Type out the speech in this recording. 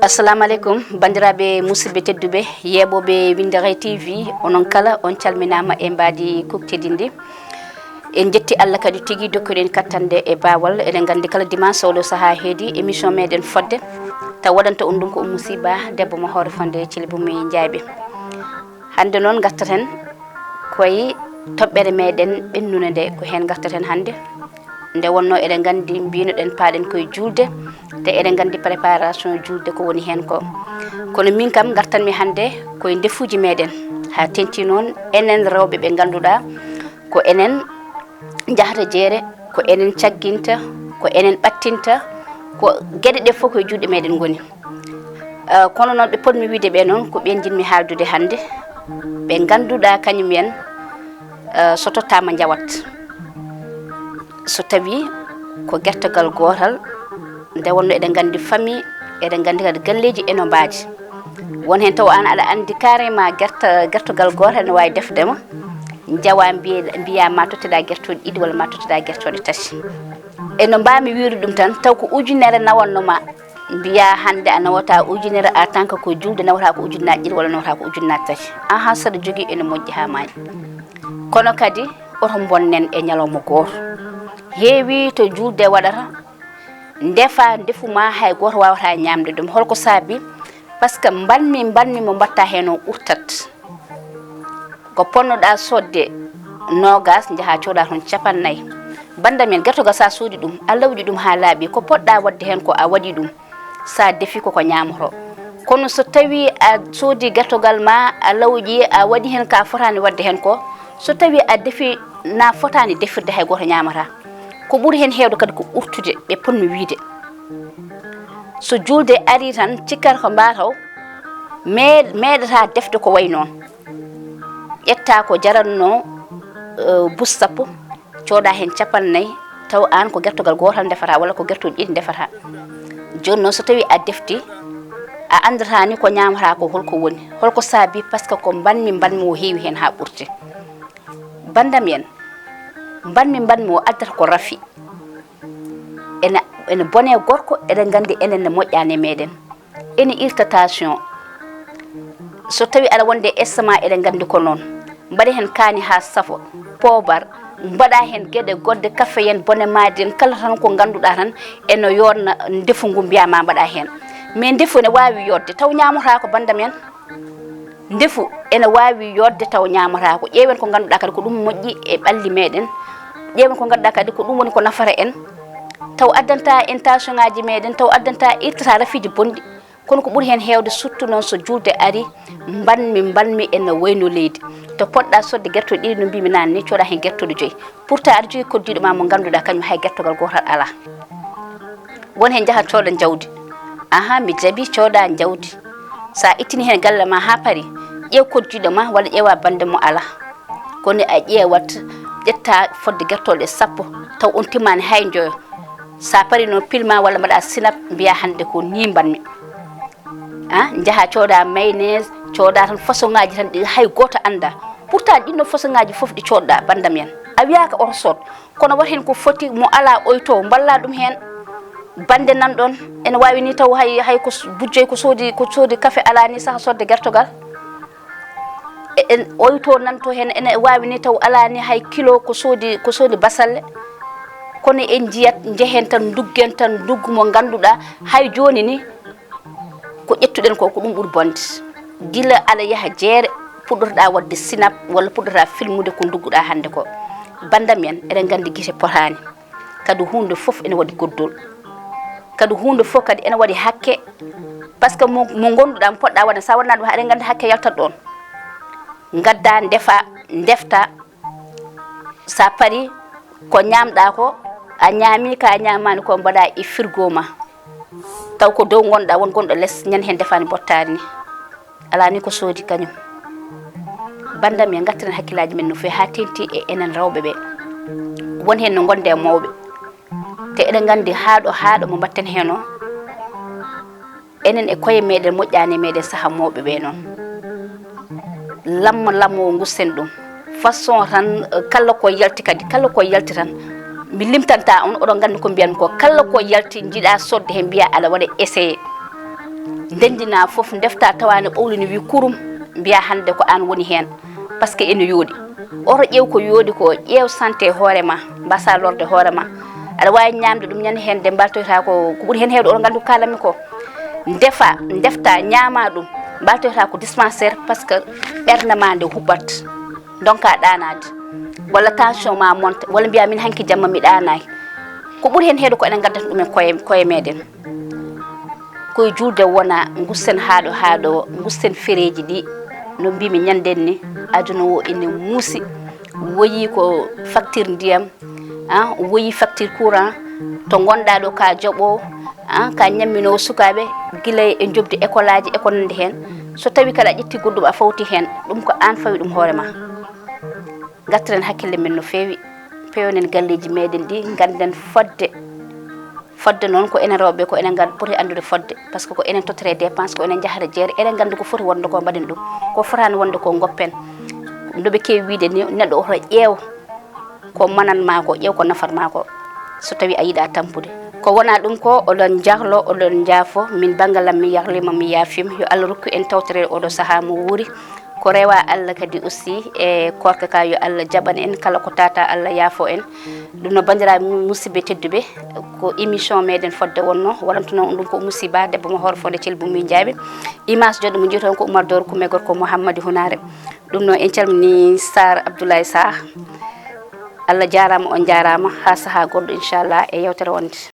Assalamu alaikum bandirabe musidɓe tedduɓe yeɓoɓe Winndere-tv onon kala on calminama e mbadi kuktidindi en jetti Allah kadi tigui dokkuɗen kattande e bawal eɗen gandi kala dimanche oɗo saaha heedi émission meɗen Fodde taw waɗanta on ɗum ko Oumou Siba debbo mo hawre fonde Thilibumi Ndiaybé hande noon gartaten koye toɓɓere meɗen ɓennude nde ko hen gartaten hande nde wonno eɗen gandi mbinoɗen paaɗen koye Juulde te eɗen gandi préparation Juulde ko woni hen ko kono min kam gartanmi hande koye defuji meɗen ha tenti noon enen rewɓe ɓe ganduɗa ko enen jahata jeere ko enen cagguinta ko enen ɓattinta ko gueɗe ɗe fof koye juuɗe meɗen goni kono noon ɓe potmi wiide ɓe noon ko ɓen jinmi haaldude hande ɓe ganduɗa kañumen so tottama jawat so tawi ko guertogal gotal nde wonno eɗen gandi famille eɗen gandi kadi galleji eno mbaadi won hen taw an aɗa andi carrément guertogal gotal ne wawi defdema jawa mbiya ma totteɗa guertoɗe ɗiɗi walla ma totteɗa guertoɗe tati eno mbami wirude ɗum tan taw ko ujunere nawannoma mbiya hande a nawata ujunere en tant que ko Juulde nawata ko ujunnaje ɗiɗi walla nawata ko ujunnaje tati aha saɗa jogui ene moƴƴi ha maayi kono kadi oto bonnen e ñalawma goto heewi to Juulde waɗata ndefa ndefuma hay goto wawata ñamde ɗum holko saabi par ce que mbanmi mo mbatta hen o urtat ko ponnoɗa sodde nogas jaaha coda toon 50 banda men guertogal sa soodi ɗum a lawƴi ɗum ha laaɓi ko poɗɗa wadde hen ko a waɗi ɗum sa defi koko ñamoto kono so tawi a soodi guertogal ma a lawƴi a waɗi hen ka fotani wadde hen ko so tawi a defi na fotani defirde hay goto ñamata ko ɓuuri hen hewde kadi ko urtude ɓe ponmi wiide so Juulde ari tan cikkata ko mbataw meeɗata defde ko way noon ƴetta ko jaranno bus sappo cooda hen 50 taw an ko guertogal gotal defata walla ko guertoɗe ɗiɗi defata joni noon so tawi a defti a andata ni ko ñamata ko holko woni holko saabi par ce que ko mbanmi o heewi hen ha ɓurti bandam en mbanmi o addata ko rafi ene bone gorko eɗen gandi enen ne moƴƴani meɗen ene irritation so tawi aɗa wonde estomac eɗen gandi ko noon mbaɗa hen kaani ha safo poobar mbaɗa hen gueɗe godde café en bone maadi en kala tan ko ganduɗa tan ene yonna ndefu ngu mbiyama mbaɗa hen mais ndefu ne wawi yodde taw ñamata ko bandam en ndefu ene wawi yodde taw ñamata ko ƴeewen ko ganduɗa kadi ko ɗum moƴƴi e ɓalli meɗen ƴeewen ko ganduɗa kadi ko ɗum woni ko nafara en taw addanta intention ngaji meɗen taw addanta irtata rafiji bonɗi kono ko ɓuuri hen hewde surtout noon so Juulde ari mbanmi ene wayno leydi to poɗɗa sodde guertoɗe ɗiɗi no mbimi nane ni coɗa hen guertoɗe 5 pourtant aɗa jogui koddiɗo ma mo ganduɗa kañum hay guertogal gotal ala won hen jaaha cooda jawdi aha mi jaabi cooda jawdi sa ittini hen galle ma ha paari ƴeew koddiɗo ma walla ƴeewa bande mo ala kono a ƴeewat ƴetta fodde guertoɗe 10 taw on timmani hay joyo sa paari noon pilma walla mbaɗa sinap mbiya hande ko ni mbanmi jaaha cooda mayonnaise cooda tan façon ngaji tan ɗi hay goto anda pourtant ɗinno façon ngaji foof ɗi coodɗa bandam en a wiyaka oto sood kono wat hen ko foti mo ala oyto balla ɗum hen bande nanɗon ene wawi ni taw hay ko bujjoy ko soodi café ala ni saaha sodde guertogal en oyto nanto hen ene wawi ni taw ala ni hay kilo ko soodi basalle kono en jiyat jehen tan duggen tan duggu mo ganduɗa hay joni ni ko ƴettuɗen ko ɗum ɓuuri bonde gila aɗa yaaha jeere puɗɗotoɗa wadde sinap walla puɗɗota filmude ko dugguɗa hande ko bandam en eɗen gandi guite potani kadi hunde foof ene waɗi goddol kadi hunde foof kadi ene waɗi hakke par ce que mo gonduɗa mo poɗɗa wadde sa waɗana ɗum eɗen gandi hakke yaltat ɗon gadda ndefa defta sa paari ko ñamɗa ko a ñaami ka ñamani ko mbaɗa e frigo ma taw ko dow gonɗa won gonɗo less ñan hen defani bottari ni ala ni ko soodi kañum bandam en gartiren hakkillaji men no fewi ha tenti e enen rewɓe ɓe won hen no gonde mawɓe te eɗen gandi haaɗo mo mbatten hen o enen e koye meɗen moƴƴani meɗen saaha mawɓe ɓe noon lammo gussen ɗum façon tan kala ko yalti kadi kala ko yalti tan mi limtanta on oɗon gandi ko mbiyan ko kala ko yalti jiiɗa sodde he mbiya ala waɗa essayé ndendina fof defta tawani ɓowlini wi kurum mbiya hande ko an woni hen par ce que ene yooɗi oto ƴeew ko yooɗi ko ƴeew santé hoorema mbasa lorde hoorema aɗa wawi ñamde ɗum ñande hen de mbaltoyta ko ɓuuri hen hewde oɗon gandi ko kalanmi ko defta ñama ɗum mbaltoyta ko dispensaire par ce que ɓerde ma nde huɓɓat donka ɗanade walla tension ma monta walla mbiya min hanki jamma mi ɗanayi ko ɓuuri hen heedo ko enen gaddata ɗumen koye meɗen koye juulde wona gussen haaɗo gussen fereji ɗi no mbimi ñanden ni aduna o ene muusi woyi ko facture ndiyam woyi facture courant to gonɗa ɗo ka jooɓo ka ñamminowo sukaɓe guila e jobdi école aji e ko nandi hen so tawi kala a ƴetti goɗɗum a fawti hen ɗum ko an fawi ɗum hoorema gattiren hakkille men no fewi pewnen galleji meɗen ɗi ganden fodde noon ko enen rewɓe ko enen poti andude fodde par ce que ko enen tottore dépense ko enen jahata jeere eɗen gandi ko foti wonde ko mbaɗen ɗum ko fotani wonde ko goppen noɓe kewi wiide ni neɗɗo oto ƴeew ko mananma ko ƴeew ko nafatma ko so tawi a yiiɗa tampude ko wona ɗum ko oɗon jahlo oɗon jaafo min banggalam mi yahlima mi yaafima yo Allah rokku en tawtorede oɗo saaha mo wuuri ko rewa Allah kadi aussi e korka ka yo Allah jaɓan en kala ko tata Allah yaafo en ɗum no bandiraɓe musidɓe tedduɓe ko émission meɗen fodde wonno waɗanto noon ɗum ko musiba debbo mo hoore Fodde Thiel Bumi Jaaɓe image joɗɗo mo jiiton ko Oumar Doro Kumme gorko Mouhamadou Hunare ɗum noon en calmini Sar Abdoulaye Sarr Allah jarama on jarama ha saaha goɗɗo inchallah e yewtere wonde